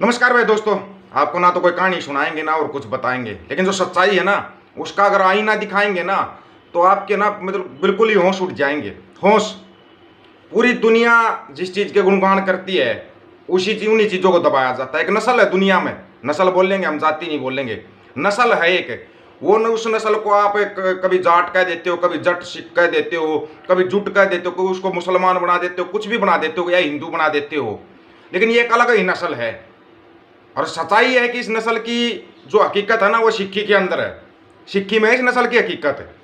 नमस्कार भाई दोस्तों। आपको ना तो कोई कहानी सुनाएंगे ना और कुछ बताएंगे, लेकिन जो सच्चाई है ना उसका अगर आईना दिखाएंगे ना तो आपके ना मतलब बिल्कुल ही होश उठ जाएंगे। होश। पूरी दुनिया जिस चीज़ के गुणगान करती है उन्हीं चीज़ों को दबाया जाता है। एक नस्ल है दुनिया में, नस्ल बोलेंगे हम, जाति नहीं बोलेंगे, नस्ल है एक। वो न उस नस्ल को आप कभी जाट कह देते हो, कभी जट सिख कह देते हो, कभी जुट कह देते हो, कभी उसको मुसलमान बना देते हो, कुछ भी बना देते हो या हिंदू बना देते हो, लेकिन ये एक अलग ही नस्ल है। और सच्चाई है कि इस नस्ल की जो हकीकत है ना वो सिक्की के अंदर है। सिक्की में इस नस्ल की हकीकत है।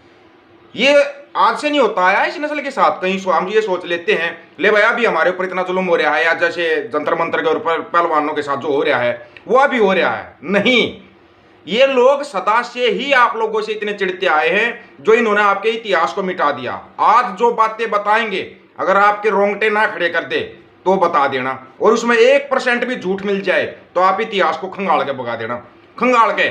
ये आज से नहीं होता है इस नस्ल के साथ। कहीं हम ये सोच लेते हैं ले भाई अभी हमारे ऊपर इतना जुल्म हो रहा है, या जैसे जंतर मंतर के ऊपर पहलवानों के साथ जो हो रहा है वो अभी हो रहा है। नहीं, ये लोग सदा से ही आप लोगों से इतने चिढ़ते आए हैं जो इन्होंने आपके इतिहास को मिटा दिया। आज जो बातें बताएंगे अगर आपके रोंगटे ना खड़े कर दे तो बता देना, और उसमें 1% भी झूठ मिल जाए तो आप इतिहास को खंगाल के भगा देना। खंगाल के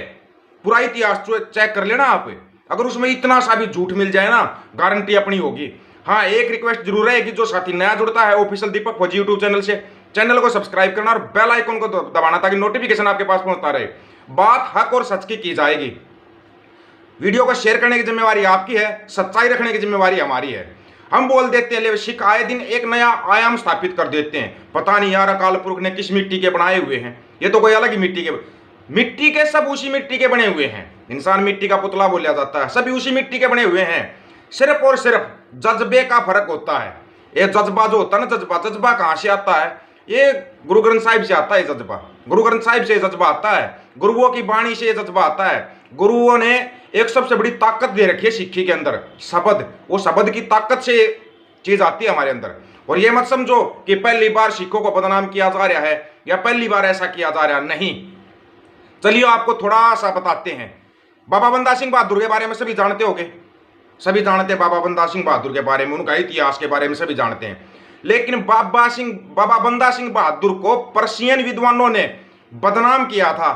पूरा इतिहास चेक कर लेना आप। अगर उसमें इतना सा भी झूठ मिल जाए ना, गारंटी अपनी होगी। हाँ, एक रिक्वेस्ट जरूर है कि जो साथी नया जुड़ता है ऑफिशियल दीपक फौजी यूट्यूब चैनल से, चैनल को सब्सक्राइब करना और बेल आइकन को दबाना ताकि नोटिफिकेशन आपके पास पहुंचता रहे। बात हक और सच की जाएगी। वीडियो को शेयर करने की जिम्मेवारी आपकी है, सच्चाई रखने की जिम्मेवारी हमारी है। हम बोल देते हैं ले सिख आए दिन एक नया आयाम स्थापित कर देते हैं। पता नहीं यार अकाल पुरख ने किस मिट्टी के बनाए हुए हैं, ये तो कोई अलग ही मिट्टी के सब उसी मिट्टी के बने हुए हैं। इंसान मिट्टी का पुतला बोला जाता है, सभी उसी मिट्टी के बने हुए हैं। सिर्फ और सिर्फ जज्बे का फर्क होता है। ये जज्बा जो होता है ना, जज्बा कहाँ से आता है? ये गुरु ग्रंथ साहिब से आता है। जज्बा गुरु ग्रंथ साहिब से जज्बा आता है, गुरुओं की वाणी से जज्बा आता है। गुरुओं ने एक सबसे बड़ी ताकत दे रखी है सिक्खी के अंदर, शब्द। वो शब्द की ताकत से चीज आती है हमारे अंदर। और ये मत समझो कि पहली बार सिखों को बदनाम किया जा रहा है या पहली बार ऐसा किया जा रहा है, नहीं। चलिए आपको थोड़ा सा बताते हैं। बाबा बंदा सिंह बहादुर के बारे में सभी जानते होंगे, सभी जानते हैं बाबा बंदा सिंह बहादुर के बारे में, उनका इतिहास के बारे में सभी जानते हैं। लेकिन बाबा बंदा सिंह बहादुर को पर्शियन विद्वानों ने बदनाम किया था।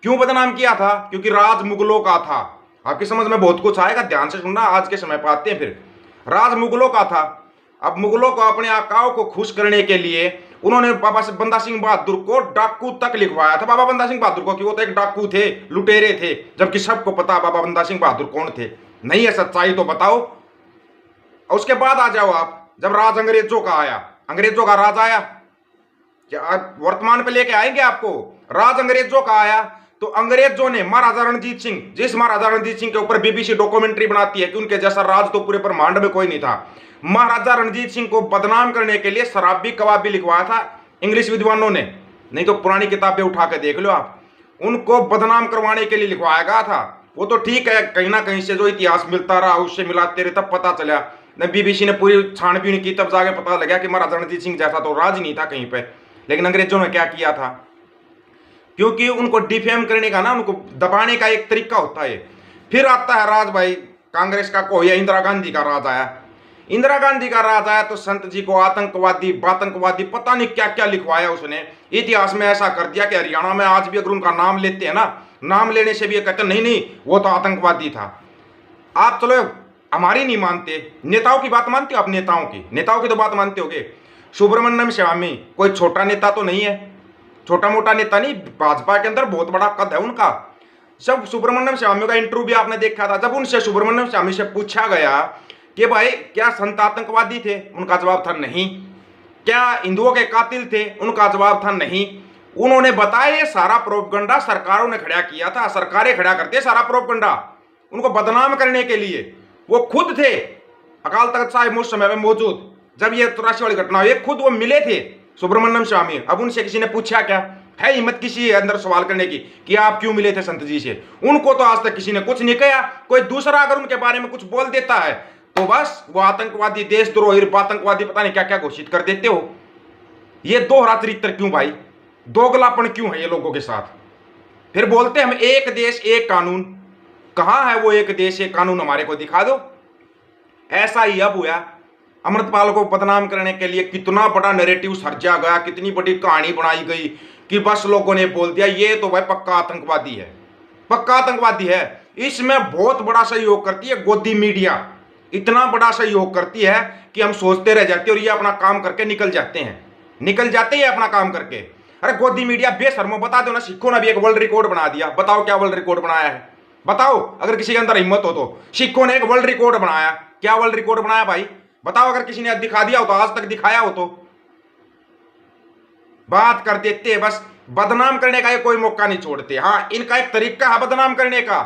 क्यों बदनाम किया था? क्योंकि राज मुगलों का था। आपकी समझ में बहुत कुछ आएगा, ध्यान से सुनना। आज के समय पर आते हैं। फिर राज मुगलों का था। अब मुगलों को अपने आकाओं को खुश करने के लिए उन्होंने बाबा बंदा सिंह बहादुर को डाकू तक लिखवाया था। बाबा बंदा सिंह बहादुर को कि वो तो एक डाकू थे, लुटेरे थे, जबकि सबको पता बाबा बंदा सिंह बहादुर कौन थे। नहीं है सच्चाई तो बताओ। उसके बाद आ जाओ आप, जब राज अंग्रेजों का आया, अंग्रेजों का राज आया, क्या वर्तमान पे लेके आएंगे आपको? राज अंग्रेजों का आया तो अंग्रेजों ने महाराजा रणजीत सिंह, जिस महाराजा रणजीत सिंह के ऊपर बीबीसी डॉक्यूमेंट्री बनाती है कि उनके जैसा राज तो पूरे ब्रह्मांड में कोई नहीं था, महाराजा रणजीत सिंह को बदनाम करने के लिए शराबी कबाबी लिखवाया था इंग्लिश विद्वानों ने। नहीं तो पुरानी किताबें उठा के देख लो आप, उनको बदनाम करवाने के लिए लिखवाया गया था। वो तो ठीक है, कहीं ना कहीं से जो इतिहास मिलता रहा उससे मिलाते रहे, तब पता चला। बीबीसी ने पूरी छानबीन की, तब जाके पता लगा कि महाराजा रणजीत सिंह जैसा तो राज नहीं था कहीं पे। लेकिन अंग्रेजों ने क्या किया था? क्योंकि उनको डिफेम करने का ना, उनको दबाने का एक तरीका होता है। फिर आता है राज भाई कांग्रेस का, को या इंदिरा गांधी का राज आया। इंदिरा गांधी का राज आया तो संत जी को आतंकवादी बातंकवादी पता नहीं क्या क्या लिखवाया उसने। इतिहास में ऐसा कर दिया कि हरियाणा में आज भी अगर उनका नाम लेते हैं ना, नाम लेने से भी ये कहते नहीं नहीं वो तो आतंकवादी था। आप चलो हमारी नहीं मानते, नेताओं की बात मानते हो आप? नेताओं की तो बात मानते होगे। सुब्रमण्यम स्वामी कोई छोटा नेता तो नहीं है, छोटा मोटा नेता नहीं, भाजपा के अंदर बहुत बड़ा कद है उनका। जब सुब्रमण्यम स्वामी का इंटरव्यू भी आपने देखा था, जब उनसे सुब्रमण्यम स्वामी से पूछा गया कि भाई क्या संत आतंकवादी थे, उनका जवाब था नहीं। क्या हिंदुओं के कातिल थे, उनका जवाब था नहीं। उन्होंने बताया ये सारा प्रोपगंडा सरकारों ने खड़ा किया था, सरकारें खड़ा करती है सारा प्रोपगंडा उनको बदनाम करने के लिए। वो खुद थे अकाल तख्त साहिब उस समय में मौजूद, जब ये 83 वाली घटना हुई, खुद वो मिले थे सुब्रमण्यम स्वामी। अब उनसे किसी ने पूछा क्या? है हिम्मत किसी अंदर सवाल करने की कि आप क्यों मिले थे संत जी से? उनको तो आज तक किसी ने कुछ नहीं कहा। कोई दूसरा अगर उनके बारे में कुछ बोल देता है तो बस वो आतंकवादी, देशद्रोही, आतंकवादी, पता नहीं क्या क्या घोषित कर देते हो। ये दोहरा चरित्र क्यों भाई? दोगलापन क्यों है ये लोगों के साथ? फिर बोलते हम एक देश एक कानून। कहां है वो एक देश एक कानून? हमारे को दिखा दो। ऐसा ही अब हुआ। अमृतपाल को बदनाम करने के लिए कितना बड़ा नैरेटिव सर्जा गया, कितनी बड़ी कहानी बनाई गई कि बस लोगों ने बोल दिया ये तो भाई पक्का आतंकवादी है, पक्का आतंकवादी है। इसमें बहुत बड़ा सहयोग करती है गोदी मीडिया, इतना बड़ा सहयोग करती है कि हम सोचते रह जाते हैं और ये अपना काम करके निकल जाते हैं, निकल जाते हैं अपना काम करके। अरे गोदी मीडिया बेशर्मो, बता दो ना, सिखों ने भी एक वर्ल्ड रिकॉर्ड बना दिया। बताओ क्या वर्ल्ड रिकॉर्ड बनाया है, बताओ अगर किसी के अंदर हिम्मत हो तो। सिखों ने एक वर्ल्ड रिकॉर्ड बनाया, क्या वर्ल्ड रिकॉर्ड बनाया भाई, बताओ अगर किसी ने दिखा दिया हो तो, आज तक दिखाया हो तो। बात कर देते हैं बस, बदनाम करने का ये कोई मौका नहीं छोड़ते। हाँ, इनका एक तरीका है बदनाम करने का,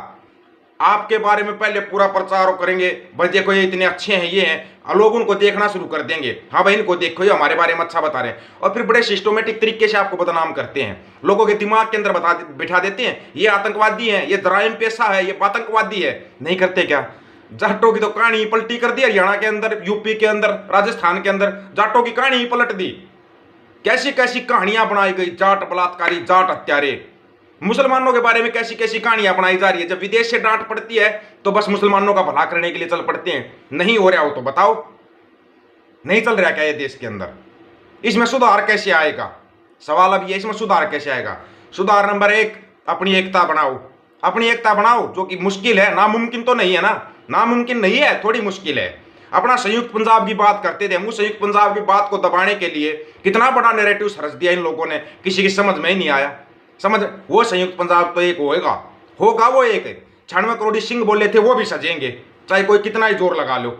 आपके बारे में पहले पूरा प्रचार करेंगे, भाई देखो ये इतने अच्छे हैं, ये हैं, और लोग उनको देखना शुरू कर देंगे, हाँ भाई इनको देखो ये हमारे बारे में अच्छा बता रहे हैं, और फिर बड़े सिस्टमेटिक तरीके से आपको बदनाम करते हैं, लोगों के दिमाग के अंदर बिठा देते हैं ये आतंकवादी है, ये जराइम पेशा है, ये आतंकवादी है। नहीं करते क्या? जाटों की तो कहानी पलटी कर दी हरियाणा के अंदर, यूपी के अंदर, राजस्थान के अंदर जाटों की कहानी पलट दी। कैसी कैसी कहानियां बनाई गई, जाट बलात्कारी, जाट हत्यारे, मुसलमानों के बारे में कैसी कैसी कहानियां बनाई जा रही है। जब विदेश से डांट पड़ती है तो बस मुसलमानों का भला करने के लिए चल पड़ते हैं। नहीं हो रहा हो तो बताओ, नहीं चल रहा क्या ये देश के अंदर? इसमें सुधार कैसे आएगा? सवाल अब ये, इसमें सुधार कैसे आएगा? सुधार नंबर 1, अपनी एकता बनाओ, अपनी एकता बनाओ, जो कि मुश्किल है, नामुमकिन तो नहीं है ना, नामुमकिन नहीं है, थोड़ी मुश्किल है। अपना संयुक्त पंजाब की बात करते थे हम, उस संयुक्त पंजाब की बात को दबाने के लिए कितना बड़ा नैरेटिव सरस दिया इन लोगों ने, किसी की समझ में ही नहीं आया। समझ, वो संयुक्त पंजाब तो एक होगा वो एक 96 करोड़ सिंह बोले थे, वो भी सजेंगे, चाहे कोई कितना ही जोर लगा लो,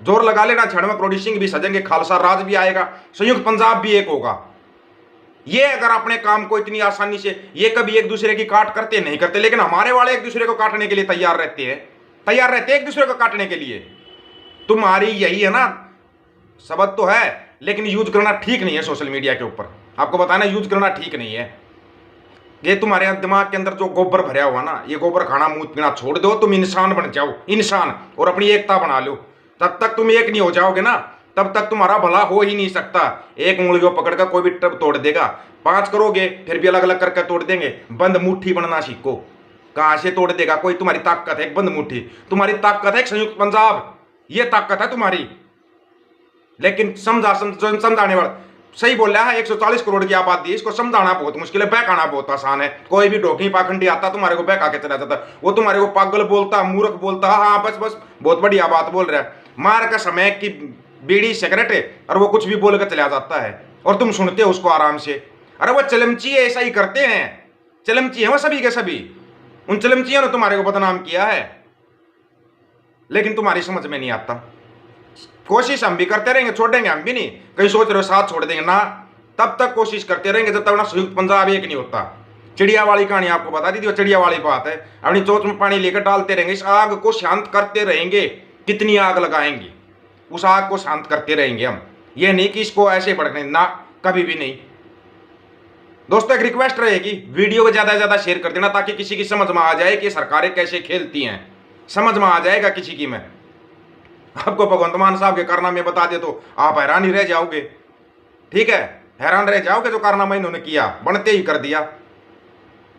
जोर लगा लेना, 96 करोड़ सिंह भी सजेंगे, खालसा राज भी आएगा, संयुक्त पंजाब भी एक होगा। ये अगर अपने काम को इतनी आसानी से, ये कभी एक दूसरे की काट करते नहीं करते, लेकिन हमारे वाले एक दूसरे को काटने के लिए तैयार रहते हैं, तैयार रहते हैं एक दूसरे को काटने के लिए। तुम्हारी यही है ना, शब्द तो है लेकिन यूज करना ठीक नहीं है सोशल मीडिया के ऊपर, आपको बताना यूज करना ठीक नहीं है। ये तुम्हारे दिमाग के अंदर जो गोबर भरा हुआ ना, ये गोबर खाना मुंह पीना छोड़ दो, तुम इंसान बन जाओ, इंसान, और अपनी एकता बना लो। तब तक तुम एक नहीं हो जाओगे ना, तब तक तुम्हारा भला हो ही नहीं सकता। एक उंगली को पकड़कर कोई भी टब तोड़ देगा, 5 करोगे फिर भी अलग अलग करके तोड़ देंगे। बंद मुट्ठी बनना सीखो। कहां से तोड़ देगा कोई? तुम्हारी ताकत है एक बंद मुट्ठी, तुम्हारी ताकत है एक संयुक्त पंजाब, ये ताकत है तुम्हारी। लेकिन समझाने वाला सही बोल रहा है, 140 करोड़ की आबादी है, इसको समझाना बहुत मुश्किल है, बहकाना बहुत आसान है। कोई भी ढोकी पाखंडी आता तुम्हारे को बहका के चला जाता, वो तुम्हारे को पागल बोलता, मूर्ख बोलता, हाँ बस बस बहुत बढ़िया बात बोल रहा है, मार का समय की बीड़ी सिगरेट है, और वो कुछ भी बोल कर चला जाता है और तुम सुनते हो उसको आराम से। अरे वो चलमची है, ऐसा ही करते हैं, चलमची है वो सभी के सभी, उन चलमचियों ने तुम्हारे को बदनाम किया है, लेकिन तुम्हारी समझ में नहीं आता। कोशिश हम भी करते रहेंगे, छोड़ेंगे हम भी नहीं, कहीं सोच रहे हो साथ छोड़ देंगे ना, तब तक कोशिश करते रहेंगे जब तक ना संयुक्त पंजाब एक नहीं होता। चिड़िया वाली कहानी आपको बता दी थी, वो चिड़िया वाली बात है, अपनी चोंच में पानी लेकर डालते रहेंगे, इस आग को शांत करते रहेंगे। कितनी आग लगाएंगे, उस आग को शांत करते रहेंगे हम, ये नहीं कि इसको ऐसे भड़कने ना, कभी भी नहीं। दोस्तों एक रिक्वेस्ट रहेगी, वीडियो को ज्यादा से ज्यादा शेयर कर देना, ताकि किसी की समझ में आ जाए कि सरकारें कैसे खेलती हैं, समझ में आ जाएगा किसी की। मैं आपको भगवंत मान साहब के कारनामे बता दे तो आप हैरान ही रह जाओगे, ठीक है, हैरान रह जाओगे जो कारनामा इन्होंने किया, बनते ही कर दिया।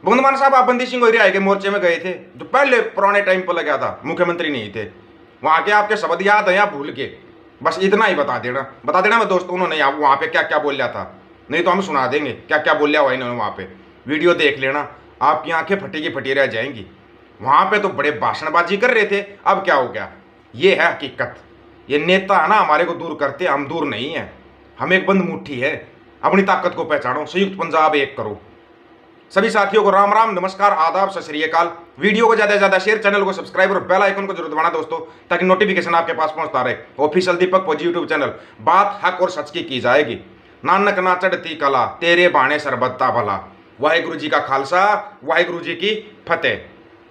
भगवंत मान साहब आप बंदी सिंह रिहाई के मोर्चे में गए थे, जो पहले पुराने टाइम पर लगा था, मुख्यमंत्री नहीं थे, वहां के आपके शब्द याद है या भूल के? बस इतना ही बता देना मैं दोस्तों, उन्होंने वहां पे क्या क्या बोल रहा था, नहीं तो हम सुना देंगे क्या क्या बोल हुआ इन्होंने वहां पे। वीडियो देख लेना, आपकी आंखें फटी की फटी रह जाएंगी। वहां पे तो बड़े भाषणबाजी कर रहे थे, अब क्या हो गया? ये है हकीकत। ये नेता है ना हमारे को दूर करते, हम दूर नहीं है, हम एक बंद मुट्ठी है। अपनी ताकत को पहचानो, संयुक्त पंजाब एक करो। सभी साथियों को राम राम, नमस्कार, आदाब, सत श्री अकाल। वीडियो को ज्यादा से ज्यादा शेयर, चैनल को सब्सक्राइब और बेल आइकन को जरूर दबाना दोस्तों, ताकि नोटिफिकेशन आपके पास पहुंचता रहे। ऑफिशियल दीपक फौजी यूट्यूब चैनल, बात हक और सच की जाएगी। नानक ना चढ़ती कला, तेरे बाणे सरबत्ता भला। वाहिगुरु जी का खालसा, वाहिगुरु जी की फतेह।